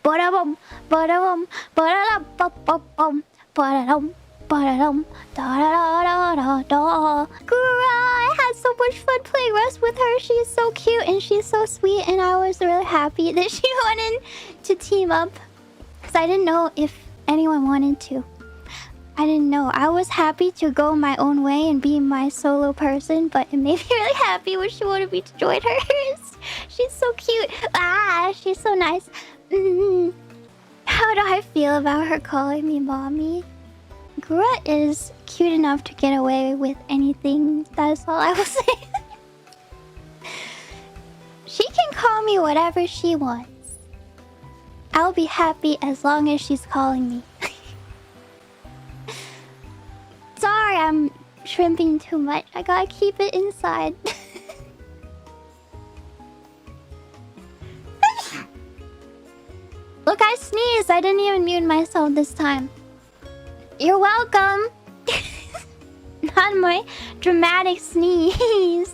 Ba-da-bum, ba-da-bum, ba-da-da-bum, ba-da-dum, ba-da-dum, da-da-da-da-da-da. Girl, I had so much fun playing Rust with her. She's so cute and she's so sweet, and I was really happy that she wanted to team up. Because I didn't know if anyone wanted to. I didn't know. I was happy to go my own way and be my solo person, but it made me really happy when she wanted me to join hers. She's so cute. Ah, she's so nice. How do I feel about her calling me mommy? Gura is cute enough to get away with anything. That's all I will say. She can call me whatever she wants. I'll be happy as long as she's calling me. Sorry, I'm shrimping too much. I gotta keep it inside. Look, I sneezed. I didn't even mute myself this time. You're welcome. Not my dramatic sneeze.